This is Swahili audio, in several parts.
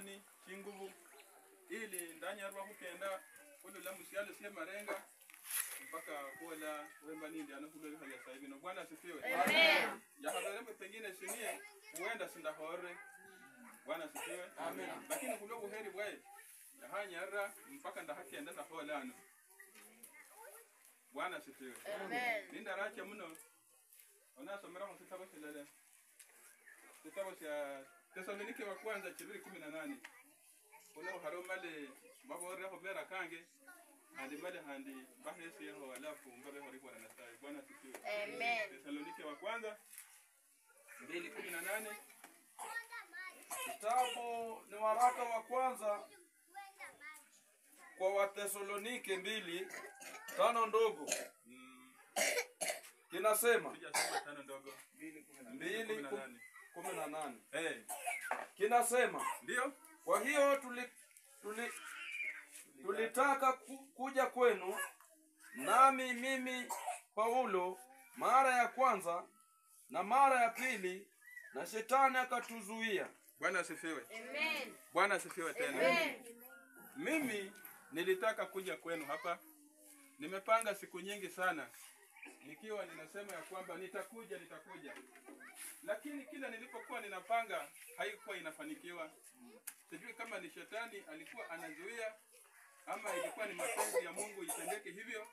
amani chinguvu ili ndanyarwa kukenda kulula musialo sie marenga mpaka kuola wemba nindi anakulele hali ya saibi no Bwana asifiwe. Amen. Ya habari pengine sinie huenda sindahore. Bwana asifiwe. Amen. Lakini kulogo heri bwaye ya hanyara mpaka ndahakenda na holano. Bwana asifiwe. Amen. Linda racha muno onasomera mu kitabo kilele. Kitabo cha Tesalonike wa kwanza 2:18. Kuna haromale babore ho bera kange handi male handi bahesi yao alafu mbabe hori kwa nasai. Bwana asifiwe. Amen. Tesalonike wa kwanza 2:18. Kitabu ni waraka wa kwanza kwa Watesalonike 2:5 ndogo. Kinasema Sijasema 5 ndogo. 2:18. Kinasema ndio. Kwa hiyo tulitaka kuja kwenu, nami mimi Paulo mara ya kwanza na mara ya pili, na shetani akatuzuia. Bwana asifiwe. Amen. Bwana asifiwe tena. Amen. Mimi nilitaka kuja kwenu hapa. Nimepanga siku nyingi sana nikiwa ninasema ya kwamba nitakuja. Lakini kila nilipokuwa ninapanga haikuwa inafanikiwa. Sijui kama ni shetani alikuwa anazuia ama ilikuwa ni mapenzi ya Mungu itendeke hivyo.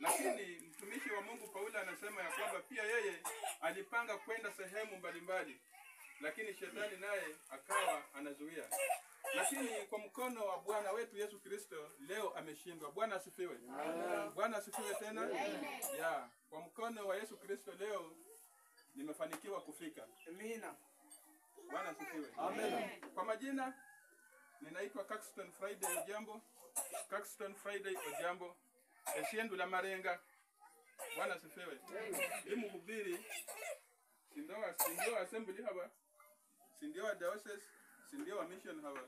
Lakini mtumishi wa Mungu Paulo anasema ya kwamba pia yeye alipanga kwenda sehemu mbalimbali, lakini shetani naye akawa anazuia. Lakini kwa mkono wa Bwana wetu Yesu Kristo leo ameshindwa. Bwana asifiwe. Bwana asifiwe tena. Ya, kwa mkono wa Yesu Kristo leo nimefanikiwa kufika. Amina. Bwana asifiwe. Amen. Kwa majina ninaitwa Caxton Friday Ojambo. Caxton Friday Ojambo. Eshiendu la Marenga. Bwana asifiwe. Ni mhubiri sindio assembly haba. Sindio wa diocese, sindio wa mission haba.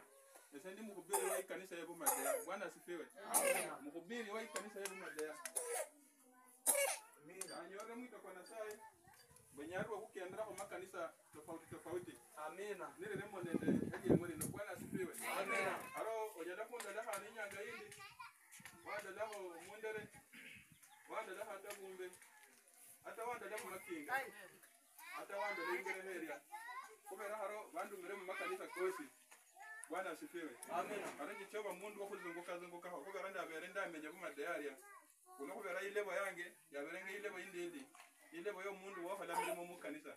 Esendi mhubiri wa kanisa ya Bumadea. Bwana asifiwe. Mhubiri wa kanisa ya Bumadea. Amina. Anyore mwito kwa nasai. Benyarwa kukiendera kwa makanisa tofauti. Amina. Nile nemo nende hege mwili no. Bwana asifiwe. Amina. Halo ojada kunda daha ninyanga hindi. Wanda laho mundere. Wanda laha tabumbe. Hata wanda laho makinga. Hata wanda lingere heria. Kubera haro bandu miremu makanisa kosi. Bwana asifiwe. Amina. Aranje choba mundu wa kuzunguka ho. Kubera nda berenda amenya Bumadea. Kuno kubera ilebo yange yaberenga ilebo indindi. Ilebo yo mundu wa hala miremu mu kanisa.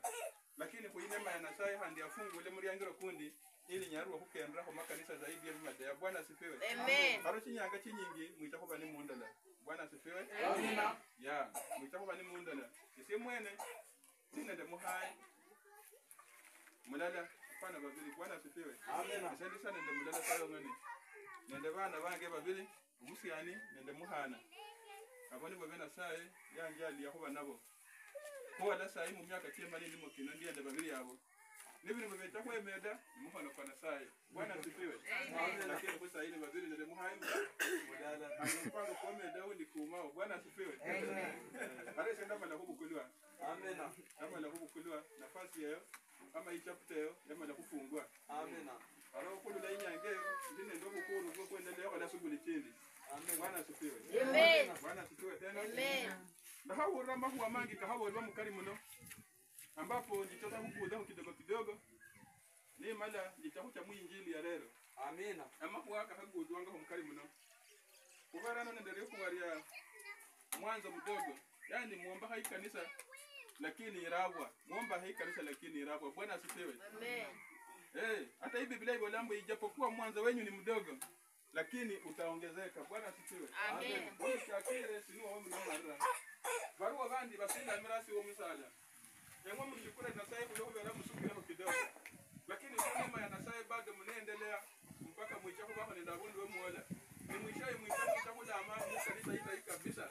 Lakini kuinema ya nasai handi afungu ile muri yangiro kundi ili nyarwa kukendra ho makanisa zaidi ya Bumadea. Bwana asifiwe. Amen. Haro chinyanga chinyingi mwitakuba ni mundala. Bwana asifiwe. Amina. Ya, mwitakuba ni mundala. Isi mwene sinende muhai mulala pana babili. Bwana asifiwe. Amina. Asante sana nende mulala sayo ngani. Nende bana bange babili umusiani nende muhana. Abone babena saye yanjali yakuba nabo. Kwa la sayi mu myaka cyemba nindi mukino ndiye babiri yabo. Nibiri mubeta kwemeda muhana kwa nasaye. Bwana asifiwe. Amina. Lakini kwa sayi babiri nende muhai mulala anapanga kwemeda undi kumao. Bwana asifiwe. Amen. Are senda mala kubukuliwa. Amina. Kama la kubukuliwa nafasi yao kama hii chapter yao yama la kufungwa. Amina. Aro kulula inyange ndine ndo bukuru bwo kuendelea kwa shughuli chindi. Amen. Bwana asifiwe. Amen. Bwana asifiwe tena. Amen. Na hao ramba huwa mangi kahawa wa mkari mno. Ambapo nitaka kukuda kidogo. Ni mala nitakucha mwinjili ya leo. Amina. Ama kwa kahagudwa nga mkari mno. Kubarana nendele kuwaria mwanzo mdogo. Yaani muomba hai kanisa lakini irabwa. Muomba hai kanisa lakini irabwa. Bwana asifiwe. Amen. Hata hii Biblia ibolambo ijapokuwa mwanzo wenyu ni mdogo lakini utaongezeka. Bwana asifiwe. Amen. Wewe chakire sinu wa mnamara. Barua bandi basinda mirasi wa msala. Yamwe mshukuru na sasa hivi leo msukira kidogo. Lakini neema ya nasai bado mnaendelea mpaka mwisho kwa nenda bundu we muola. Ni mwisho chakula amani kanisa hili kabisa.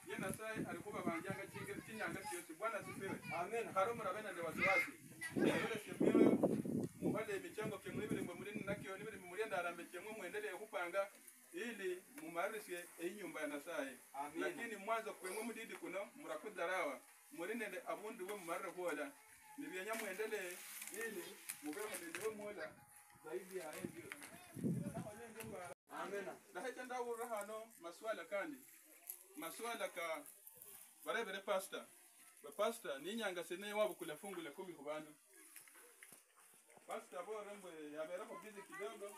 Yeye nasai alikuwa banjanga chinyanga sio. Bwana asifiwe. Amen. Harumu rabena ndio wasiwasi. Ndio sio muhale michango kemwibiri mwemulini nakyo nibiri mumurienda arambekemwe muendelee kupanga ili mumarishe inyumba ya nasaye. Lakini mwanzo kwemwe mudidi kuno murakudarawa murinende abundu we mumarre kuola nibyenya muendelee ili mubemo ndio muola zaidi ya hiyo. hecha ndawura hano maswala kandi maswala ka barebere pastor ba pastor ni nyanga sene wabo kula fungu la 10 kubandu pastor bora mbe yabera ko busy kidogo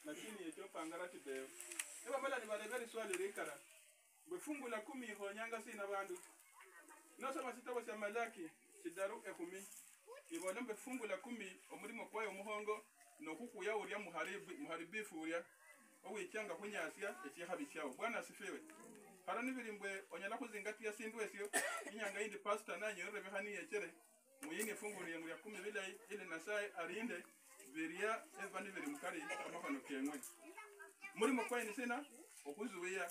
lakini yecho pangara kideo eba bala ni barebere swali rikara mbe fungu la 10 ho nyanga sina bandu nasoma sitabo cha Malaki kidaru 10 ibona mbe fungu la 10 omulimo kwayo muhongo nokukuya urya muharibifu urya owicyanga kunyasya ekihabi cyawo bwana asifiwe hara nibirimbwe onyala kuzingatia sindu esyo inyanga yindi pastor nanyorere bihani yekere muyini funguriye mu ya 10 bilayi ile nasaye arinde biria evani biri mukari amakano kemwe muri mukwaye ni sina okuzuya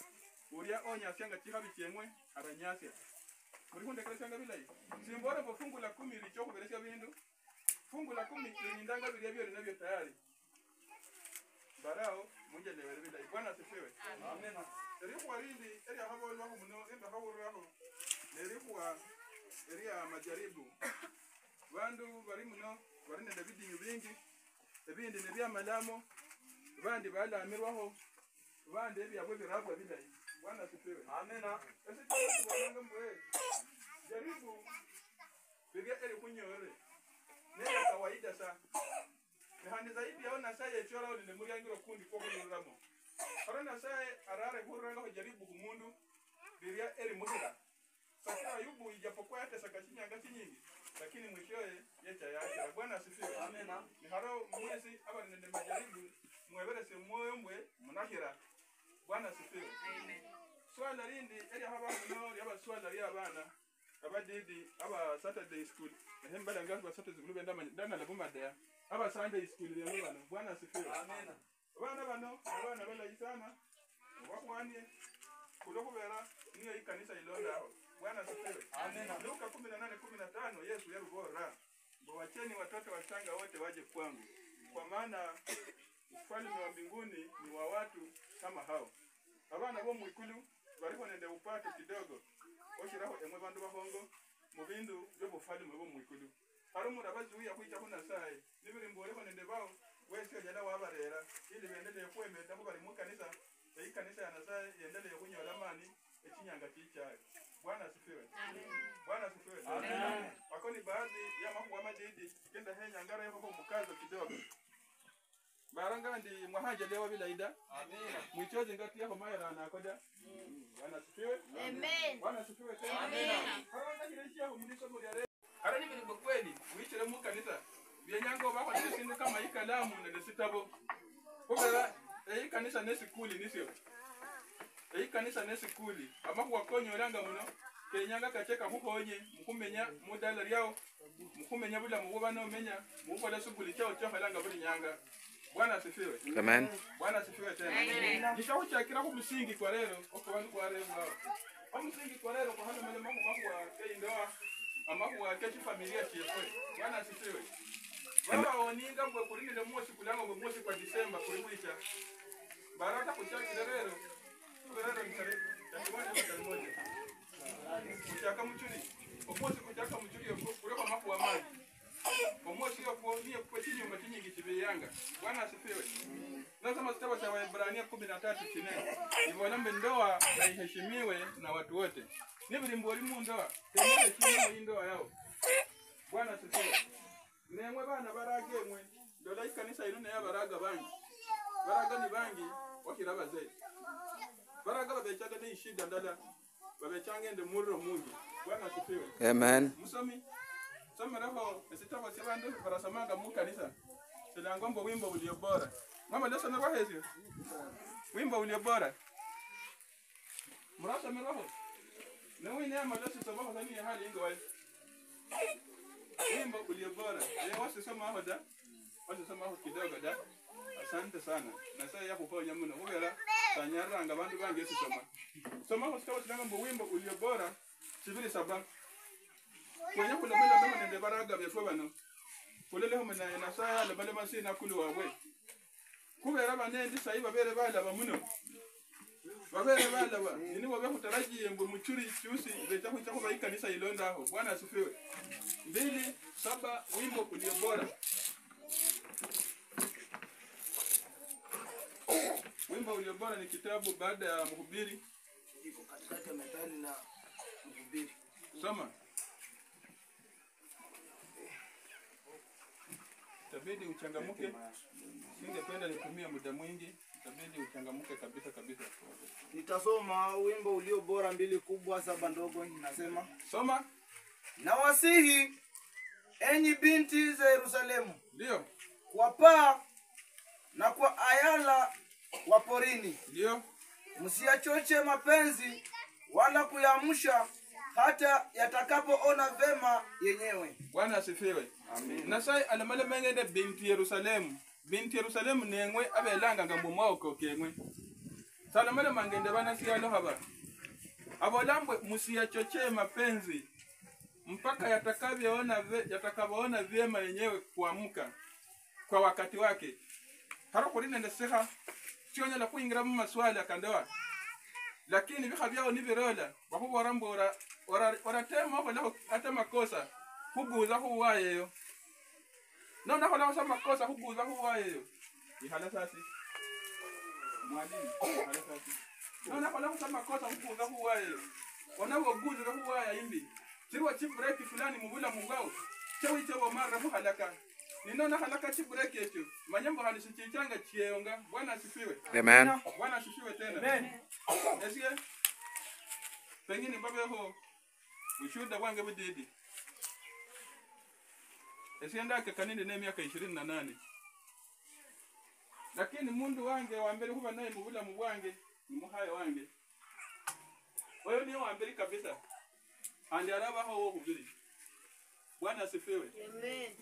urya onyasyanga kihabi cyemwe aranyasya muri kunde kresanga bilayi simbora bo fungu la 10 richo kuberesha bindu fungu la 10 indanga biria byo nabyo tayari barao muje lewele bilayi bwana asifiwe amen erikuwa rindi eri ahabo lwako muno enda habo lwako erikuwa eri amajaribu bandu bari muno bari nende bidinyu bingi ebindi ne bya malamo bandi balamirwaho bandi ebyabwe biragwa bilayi bwana asifiwe amen esitatu wananga mbwe jaribu bige eri kunyore ne kawaida sa handi zaidi yaona saye chora uli muri angiro kundi ko kuluramo arana saye arare huranga kujaribu kumundu biria eri musira sasa Ayubu ijapokuwa hata sakachinyanga nyingi lakini mwishoe yecha yake bwana asifiwe amen ni haro mwezi aba nende majaribu mwebere se moyo mwe munahira bwana asifiwe amen swala rindi eri haba no yaba swala ya bana abadidi aba Saturday school ehembala ngazi ba Saturday school benda ndana labuma daya aba Sunday school lero bana bwana asifiwe amen bana bano bana bala sana wakwanye kulokubera niyo ikanisa ilonda bwana asifiwe amen Luka 18:15 Yesu yarubora wacheni watoto wachanga wote waje kwangu kwa maana ufalme wa mbinguni ni wa watu kama hao abana bo mwikulu bariko nende upate kidogo oshiraho emwe bandu bahongo mu bindu byo bufalme bo mwikulu harumu rabazuya kwita kuna sai nibiri mboreko nende bao wese jana wabarera ili bendelee kwemeta ko bari mu kanisa ei kanisa ya nasai yendelee kunyola mani ekinyanga kichaye bwana asifiwe amen bwana asifiwe amen akoni baadhi ya mambo madidi kenda henya ngara yako mukazo kidogo baranga ndi mwahaje leo bila ida amen mwichoje ngati yako mayara na koda bwana asifiwe amen bwana asifiwe amen haranga kireshi yako mliso muri are harani bili kweli wichire mu kanisa byenyango bako ndisindu kama ikalamu na sitabo kubera ei kanisa nesi kuli nisio ei kanisa nesi kuli amakuwa konyoranga muno kenyanga kacheka hukonye mukumenya mudala lyao mukumenya bula mugoba no menya mukola sukuli chao chohalanga buli nyanga bwana asifiwe amen bwana asifiwe tena nishauchakira ku musingi kwa lero okubandi kwa lero omusingi kwa lero kwa hano mele makuwa keindoa amakuwa kechi familia chefwe bwana asifiwe baba oninga mbwe kulinile mwosi kulanga mbwe mwosi kwa Disemba kulimulicha baraka kuchaki lero mtare takiwana mmoja kuchaka mchuri omwosi kuchaka mchuri kureka makuwa maji omwosi yako ni kwa chinyumba chinyingi chibeyanga bwana asifiwe nasema kitabu cha Waebrania 13:4 ibona ndoa na iheshimiwe na watu wote nibiri mbori mu ndoa temele chini ndoa yao bwana asifiwe nemwe bana baragemwe ndola ikanisa irune ya baraga bangi baraga ni bangi wakiraba zai baraga babechaga ni shida ndala babechange ende murro mungi bwana asifiwe amen musomi soma roho esitabo sebandu barasamanga mu kanisa selangombo wimbo ulio bora mama lesa na bahezi wimbo ulio bora murasa roho na wine ama lesa sababu ndani ya hali ingo wai wimbo ulio bora wasi soma hoda wasi soma ho kidogo da asante sana na sasa ya kuponya mno ubera tanyaranga bandu bange Yesu soma ho sitawo selangombo wimbo ulio bora 2:7 kwenye kulabela mama nende baraga befwe bano kulele ho mena na saya labale masina kulu wawe kubera banendi sayi babere balaba muno babere balaba nini wabe kutarajiye mbu muchuri cyusi beta kucha ko bayikanisa ilonda aho bwana asifiwe 2:7 wimbo ulio bora wimbo ulio bora ni kitabu baada ya Mhubiri. iko katikati ya Methali na Mhubiri. Soma. Itabidi uchangamuke. Singependa nitumie muda mwingi. Itabidi uchangamuke kabisa kabisa. Nitasoma wimbo ulio bora 2 kubwa 7 ndogo. Ninasema, Soma. nawasihi enyi binti za Yerusalemu, Ndio. kwa paa na kwa ayala wa porini, Ndio. msiachoche mapenzi wala kuyaamsha hata yatakapoona vema yenyewe. Bwana asifiwe. Amen. Nasai alamale mengende binti Yerusalemu. Binti Yerusalemu nengwe abelanga ngambumwako kengwe. Salamale mangende bana sialo haba. Abolambwe msiachochee mapenzi mpaka yatakavyoona vyema yenyewe kuamka kwa wakati wake. Haro kurine ndeseha sionya la kuingira mu maswali akandoa. Lakini bikha byao ni birola bakubora mbora oratema wala hata makosa kubuza huwayeyo. Naona kwa sababu makosa kubuza huwayeyo. Ihala sasi. Mwalimu, ihala sasi. Naona kwa sababu makosa kubuza huwayeyo. Wanaoguza huwaya imbi. Sirwa chip break fulani mubula mungao. Chawi chawo mara mu halaka. Ninaona halaka chip break yetu. Manyambo halisichichanga chieonga. Bwana asifiwe. Amen. Bwana asifiwe tena. Amen. Esiye. Pengine baba ho. Ushuda wange bididi. Esiye ndake kaninde ne miaka 28. Lakini mundu wange wa mbere kuba naye mubula mubwange ni muhaye wange. Oyo ni wa mbere kabisa. Andi araba ho kubiri. Bwana asifiwe. Amen.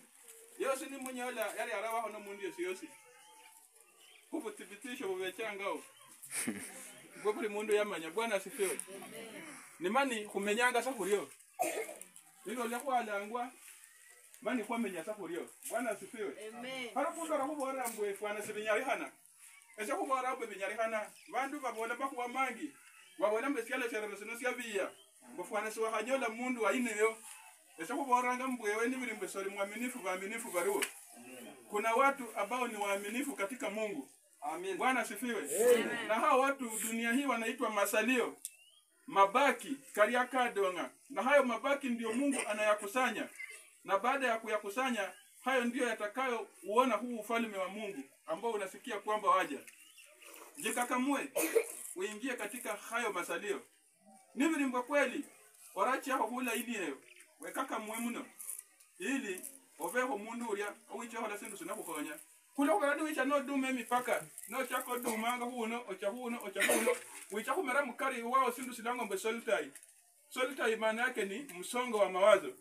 Yosi ni munyola yali araba ho no mundu yosi. Kubuthibitisho bubechangao. Bwebuli mundu yamanya. Bwana asifiwe. Nimani kumenyanga sakulio. Nilo lyakwalangwa mani kwamenya sakulio. Bwana asifiwe. Amen. Hara kundora kubora mbwe fwana sibinyari hana. Ese kubora mbwe binyari hana. Bandu babona bakuwa mangi. Babona mbesiala serero sino siabia. Mbufwana siwa hanyola mundu wa ineyo. Ese kuboranga mbwewe ni bilimbe sori waaminifu bariwo. Kuna watu ambao ni waaminifu katika Mungu. Amen. Bwana asifiwe. Na hao watu dunia hii wanaitwa masalio. Mabaki kariakadonga. Na hayo mabaki ndio Mungu anayakusanya. Na baada ya kuyakusanya, hayo ndio yatakayo uona huu ufalme wa Mungu ambao unasikia kwamba waja. Jikakamue uingie katika hayo masalio. Nibiri mbwa kweli orachi yako hula iliyo wekaka muemuno ili oveho mundu uria owiche hola sindu sinakukonya kulo kwa radu wicha no dume mipaka no chako dumanga huno ochahuno wicha kumera mukari wao sindu silango mbe soltai maana yake ni msongo wa mawazo.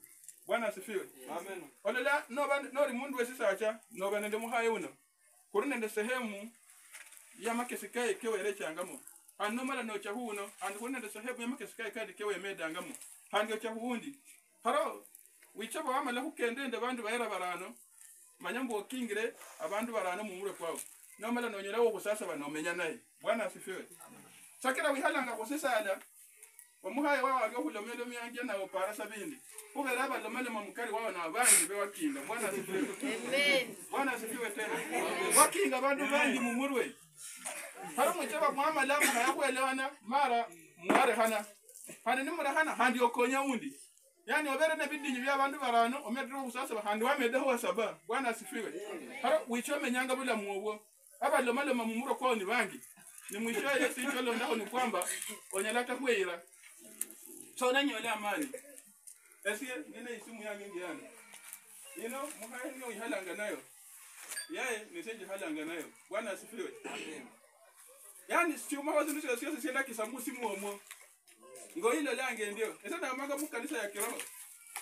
Bwana asifiwe. Amen. Olela no ri mundu wesi sacha no banende muhaye uno kurunende sehemu ya makesikae kewere changamo anomala no chahuno ankunende sehemu ya makesikae kadi kewe medangamo handio chahundi haro wichaba wamala hukendende bandu baera barano manyambo okingire abandu barano mumure kwao nomala nonyera wo kusasa banomenya naye. Bwana asifiwe. Sakira wihalanga kusisala omuhaye wao agahulomelo myange na opara sabindi kubera balomele mamukari wao na abangi bewakinga. Bwana asifiwe. Amen. Bwana asifiwe tena. Wakinga bandu bangi mumurwe haro mchaba mwama lamu hayakuelewana mara mware hana hani nimura hana handi okonya undi yani obere na bidinyi bya bandu barano omedro usasa handi wamedeho wasaba. Bwana asifiwe. Haro wichome nyanga bila muobo abalomale mamumuro kwao ni bangi ni mwisho Yesu icholo ndako ni kwamba onyalata kuira so nanyole amani esiye nene isimu yange ngiyana muhaye nyo ihalanga nayo yaye niseje halanga nayo. Bwana asifiwe. Amen. Yani siuma wazi nusu sio sienda kisambusi muomo ngo ile lange ndio esa na maga mu kanisa ya kiroho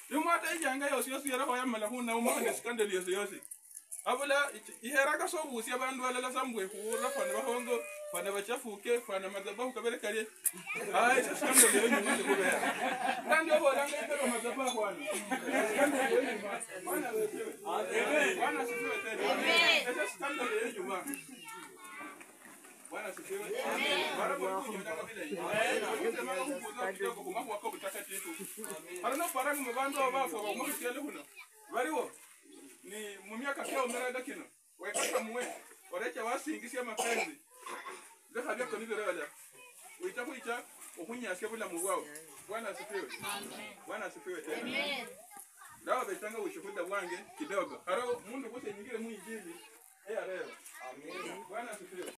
yumata ijanga yose yose yara hoya mala huna umone scandal yose abula iheraka so busi abantu balala sambwe hura fana bahongo fana bachafuke fana madhabahu kabere kale ai sasa scandal yenu mwanzo kubera ndio bora ngendo madhabahu kwani scandal yenu bwana asifiwe. Amen. Bwana asifiwe tena. Amen. Sasa scandal yenu mwanzo. Bwana asifiwe. Amen. Bwana Mungu ndaka bila hiyo. Amen. Mama kukuza kidogo kwa mambo yako mtakatifu. Amen. Harano paragu mbanzo abafo ba mu kiele huno. Bariwo ni mu myaka kyo mera dakino. Wekaka muwe. Orecha wasingisia mapenzi. Leka vyako ni vile itakuita ukunyasikia bila mugwao. Bwana asifiwe. Bwana asifiwe tena. Amen. Dawa betanga ushuhuda wange kidogo. Haro mundu kuse nyingine muinjili. Leo. Amen. Bwana asifiwe.